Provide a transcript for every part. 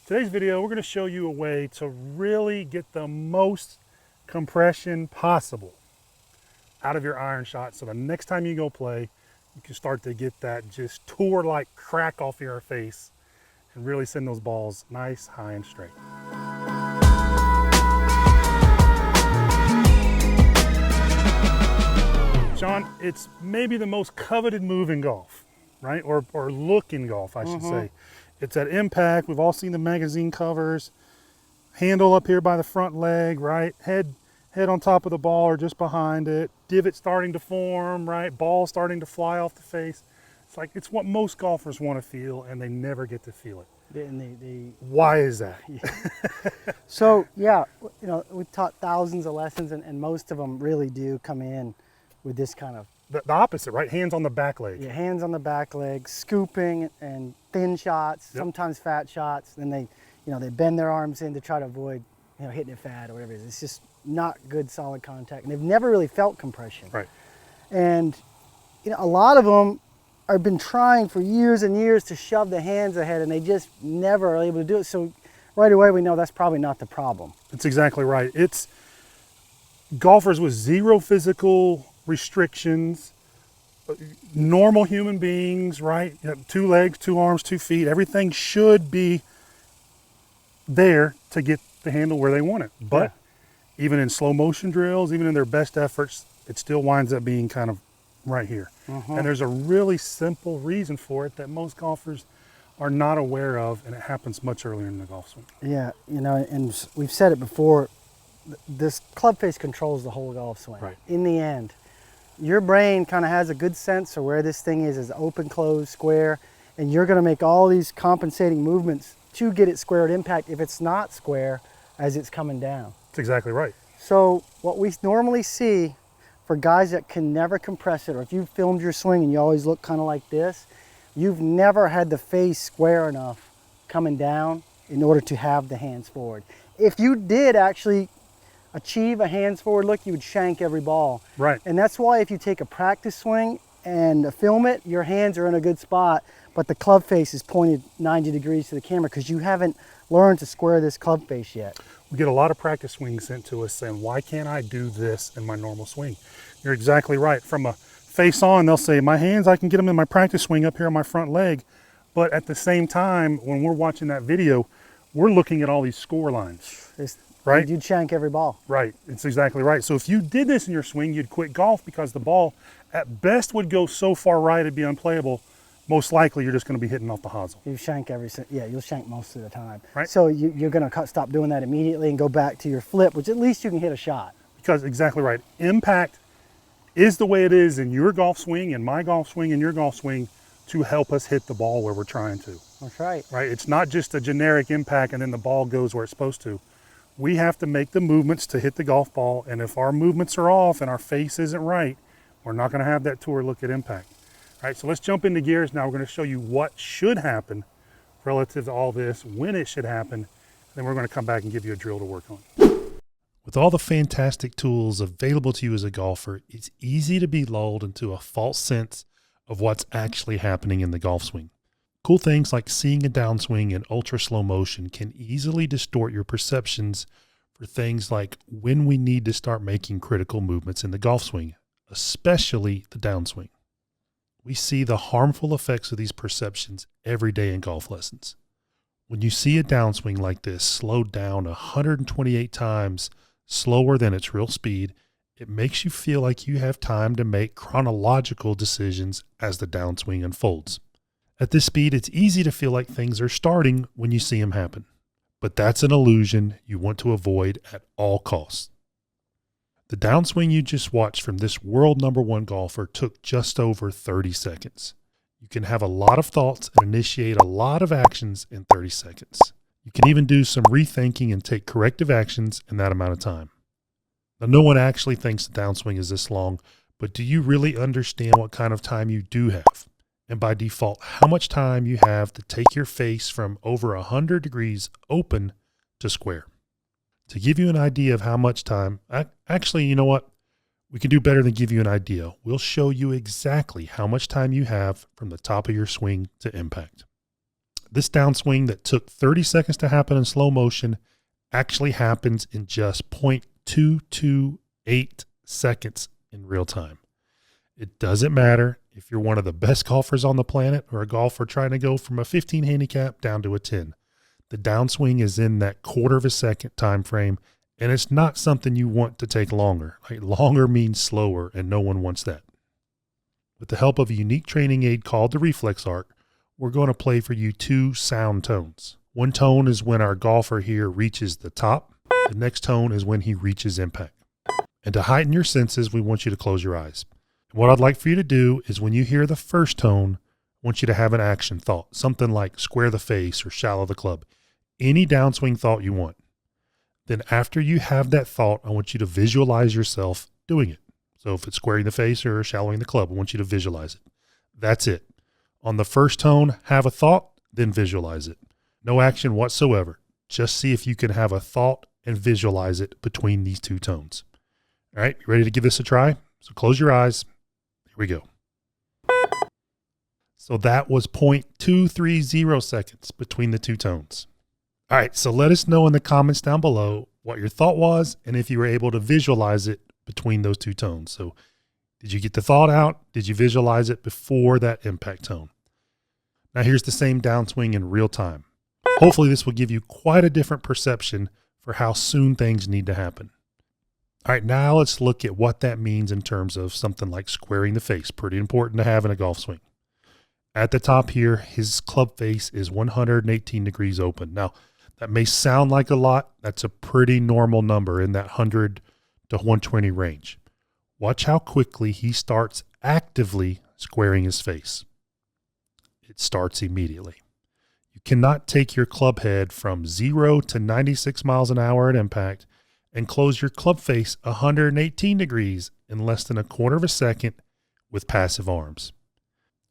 Today's video, we're going to show you a way to really get the most compression possible out of your iron shot, so the next time you go play, you can start to get that just tour-like crack off your face and really send those balls nice, high, and straight. Sean, it's maybe the most coveted move in golf, right? Or look in golf, I should say. It's at impact. We've all seen the magazine covers. Handle up here by the front leg, right? Head on top of the ball or just behind it. Divot starting to form, right? Ball starting to fly off the face. It's what most golfers want to feel, and they never get to feel it. Why is that? So yeah, we've taught thousands of lessons, and most of them really do come in with this kind of the opposite, right? Hands on the back leg. Yeah, hands on the back leg, scooping and thin shots, sometimes fat shots. Then they bend their arms in to try to avoid, hitting it fat or whatever it is. It's just not good solid contact, and they've never really felt compression. Right. And a lot of them have been trying for years and years to shove the hands ahead, and they just never are able to do it. So right away we know that's probably not the problem. That's exactly right. It's golfers with zero physical restrictions, normal human beings, right? 2 legs, 2 arms, 2 feet, everything should be there to get the handle where they want it. But even in slow motion drills, even in their best efforts, it still winds up being kind of right here. And there's a really simple reason for it that most golfers are not aware of, and it happens much earlier in the golf swing. Yeah, and we've said it before, this club face controls the whole golf swing. Right. In the end, your brain kind of has a good sense of where this thing is open, closed, square, and you're going to make all these compensating movements to get it square at impact if it's not square as it's coming down. That's exactly right. So what we normally see for guys that can never compress it, or if you filmed your swing and you always look kind of like this, you've never had the face square enough coming down in order to have the hands forward. If you did actually achieve a hands forward look, you would shank every ball. Right. And that's why if you take a practice swing and film it, your hands are in a good spot, but the club face is pointed 90 degrees to the camera because you haven't learned to square this club face yet. We get a lot of practice swings sent to us saying, why can't I do this in my normal swing? You're exactly right. From a face on, they'll say, my hands, I can get them in my practice swing up here on my front leg. But at the same time, when we're watching that video, we're looking at all these score lines. Right? You'd shank every ball. Right, it's exactly right. So if you did this in your swing, you'd quit golf because the ball at best would go so far right it'd be unplayable. Most likely you're just going to be hitting off the hosel. You shank you'll shank most of the time. Right. So you're going to stop doing that immediately and go back to your flip, which at least you can hit a shot. Because exactly right. Impact is the way it is in your golf swing, in my golf swing, in your golf swing, to help us hit the ball where we're trying to. That's right. Right. It's not just a generic impact and then the ball goes where it's supposed to. We have to make the movements to hit the golf ball, and if our movements are off and our face isn't right, we're not going to have that tour look at impact. All right, so let's jump into gears now. We're going to show you what should happen relative to all this, when it should happen, and then we're going to come back and give you a drill to work on. With all the fantastic tools available to you as a golfer, it's easy to be lulled into a false sense of what's actually happening in the golf swing. Cool things like seeing a downswing in ultra slow motion can easily distort your perceptions for things like when we need to start making critical movements in the golf swing, especially the downswing. We see the harmful effects of these perceptions every day in golf lessons. When you see a downswing like this slowed down 128 times slower than its real speed, it makes you feel like you have time to make chronological decisions as the downswing unfolds. At this speed, it's easy to feel like things are starting when you see them happen. But that's an illusion you want to avoid at all costs. The downswing you just watched from this world #1 golfer took just over 30 seconds. You can have a lot of thoughts and initiate a lot of actions in 30 seconds. You can even do some rethinking and take corrective actions in that amount of time. Now, no one actually thinks the downswing is this long, but do you really understand what kind of time you do have? And by default, how much time you have to take your face from over 100 degrees open to square. To give you an idea of how much time, actually, you know what? We can do better than give you an idea. We'll show you exactly how much time you have from the top of your swing to impact. This downswing that took 30 seconds to happen in slow motion actually happens in just 0.228 seconds in real time. It doesn't matter if you're one of the best golfers on the planet or a golfer trying to go from a 15 handicap down to a 10. The downswing is in that quarter of a second time frame, and it's not something you want to take longer. Like, longer means slower, and no one wants that. With the help of a unique training aid called the Reflex Arc, we're going to play for you 2 sound tones. One tone is when our golfer here reaches the top. The next tone is when he reaches impact. And to heighten your senses, we want you to close your eyes. And what I'd like for you to do is when you hear the first tone, I want you to have an action thought, something like square the face or shallow the club. Any downswing thought you want. Then after you have that thought, I want you to visualize yourself doing it. So if it's squaring the face or shallowing the club, I want you to visualize it. That's it. On the first tone, have a thought, then visualize it. No action whatsoever. Just see if you can have a thought and visualize it between these 2 tones. All right, you ready to give this a try? So close your eyes. Here we go. So that was 0.230 seconds between the 2 tones. All right, so let us know in the comments down below what your thought was and if you were able to visualize it between those 2 tones. So did you get the thought out? Did you visualize it before that impact tone? Now here's the same downswing in real time. Hopefully this will give you quite a different perception for how soon things need to happen. All right, now let's look at what that means in terms of something like squaring the face. Pretty important to have in a golf swing. At the top here, his club face is 118 degrees open. Now, that may sound like a lot. That's a pretty normal number in that 100 to 120 range. Watch how quickly he starts actively squaring his face. It starts immediately. You cannot take your club head from 0 to 96 miles an hour at impact and close your club face 118 degrees in less than a quarter of a second with passive arms.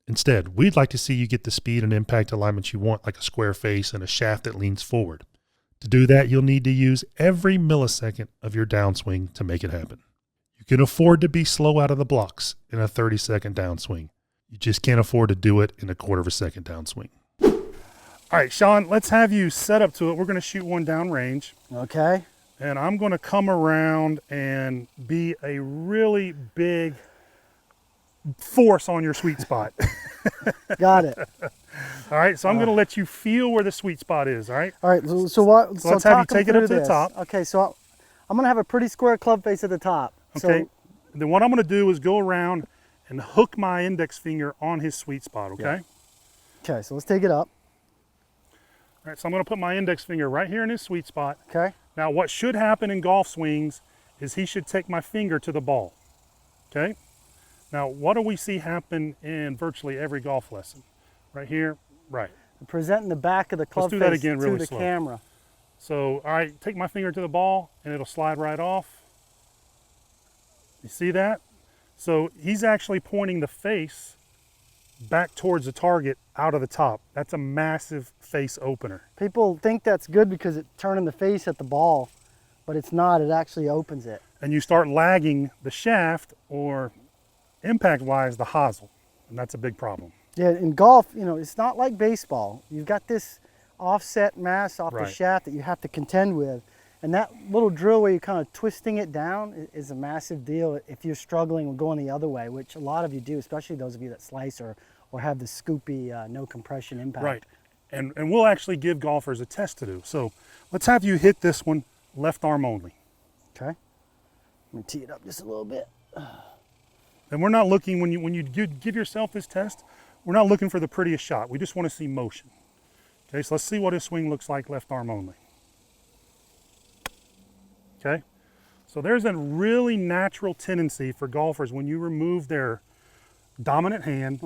Instead, we'd like to see you get the speed and impact alignment you want, like a square face and a shaft that leans forward. To do that, you'll need to use every millisecond of your downswing to make it happen. You can afford to be slow out of the blocks in a 30-second downswing. You just can't afford to do it in a quarter of a second downswing. All right, Sean, let's have you set up to it. We're going to shoot one downrange. Okay. And I'm going to come around and be a really big force on your sweet spot. Got it. All right, so I'm going to let you feel where the sweet spot is, all right? All right, so what? So let's have you take it up to the this. top. Okay, so I'm going to have a pretty square club face at the top. Okay, So, then what I'm going to do is go around and hook my index finger on his sweet spot, okay? Yeah. Okay, so let's take it up. All right, so I'm going to put my index finger right here in his sweet spot. Okay. Now, what should happen in golf swings is he should take my finger to the ball, okay? Now, what do we see happen in virtually every golf lesson? Right here, right. Presenting the back of the club Let's do that face again to really the slow. camera. So, all right, take my finger to the ball and it'll slide right off. You see that? So he's actually pointing the face back towards the target out of the top. That's a massive face opener. People think that's good because it's turning the face at the ball, but it's not. It actually opens it. And you start lagging the shaft, or impact-wise, the hosel, and that's a big problem. Yeah, in golf, you know, it's not like baseball. You've got this offset mass off Right. the shaft that you have to contend with. And that little drill where you're kind of twisting it down is a massive deal if you're struggling with going the other way, which a lot of you do, especially those of you that slice or have the scoopy, no compression impact. Right, and we'll actually give golfers a test to do. So let's have you hit this one left arm only. Okay. I'm gonna tee it up just a little bit. And we're not looking, when you give yourself this test, we're not looking for the prettiest shot. We just want to see motion. Okay, so let's see what his swing looks like left arm only. Okay, so there's a really natural tendency for golfers when you remove their dominant hand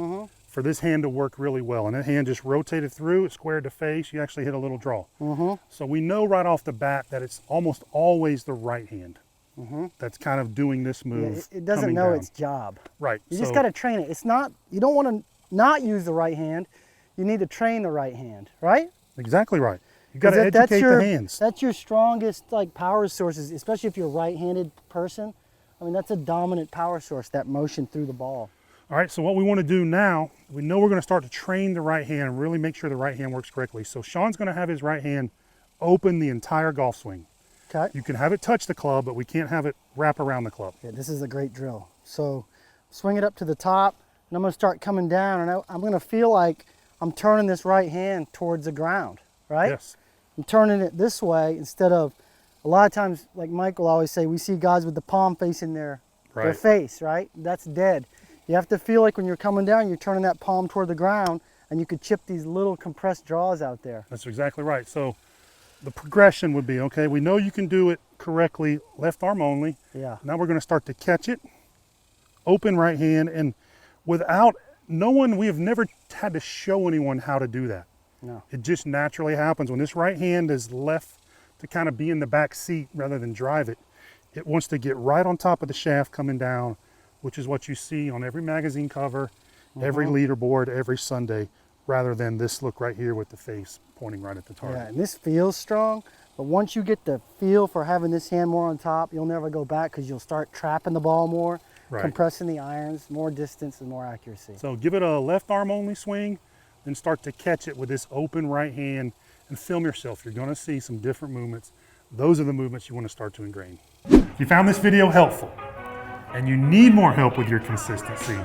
for this hand to work really well. And that hand just rotated through, it squared the face, you actually hit a little draw. So we know right off the bat that it's almost always the right hand that's kind of doing this move. Yeah, it doesn't coming know down. its job. Right. You just got to train it. It's not, you don't want to not use the right hand. You need to train the right hand, right? Exactly right. You got to educate the hands. That's your strongest like power sources, especially if you're a right-handed person. I mean, that's a dominant power source, that motion through the ball. All right, so what we want to do now, we know we're going to start to train the right hand and really make sure the right hand works correctly. So Sean's going to have his right hand open the entire golf swing. Okay. You can have it touch the club, but we can't have it wrap around the club. Yeah, this is a great drill. So swing it up to the top, and I'm going to start coming down, and I'm going to feel like I'm turning this right hand towards the ground, right? Yes. I'm turning it this way instead of, a lot of times, like Mike will always say, we see guys with the palm facing their face, right? That's dead. You have to feel like when you're coming down, you're turning that palm toward the ground, and you could chip these little compressed draws out there. That's exactly right. So the progression would be, okay, we know you can do it correctly, left arm only. Yeah. Now we're going to start to catch it, open right hand, and without, we have never had to show anyone how to do that. No. It just naturally happens. When this right hand is left to kind of be in the back seat rather than drive it, it wants to get right on top of the shaft coming down, which is what you see on every magazine cover, every leaderboard, every Sunday, rather than this look right here with the face pointing right at the target. Yeah, and this feels strong, but once you get the feel for having this hand more on top, you'll never go back because you'll start trapping the ball more, compressing the irons, more distance and more accuracy. So give it a left arm only swing, then start to catch it with this open right hand and film yourself. You're going to see some different movements. Those are the movements you want to start to ingrain. If you found this video helpful and you need more help with your consistency,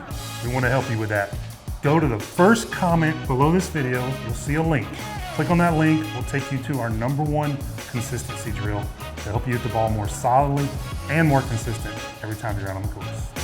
we want to help you with that. Go to the first comment below this video. You'll see a link. Click on that link. We'll take you to our #1 consistency drill to help you hit the ball more solidly and more consistent every time you're out on the course.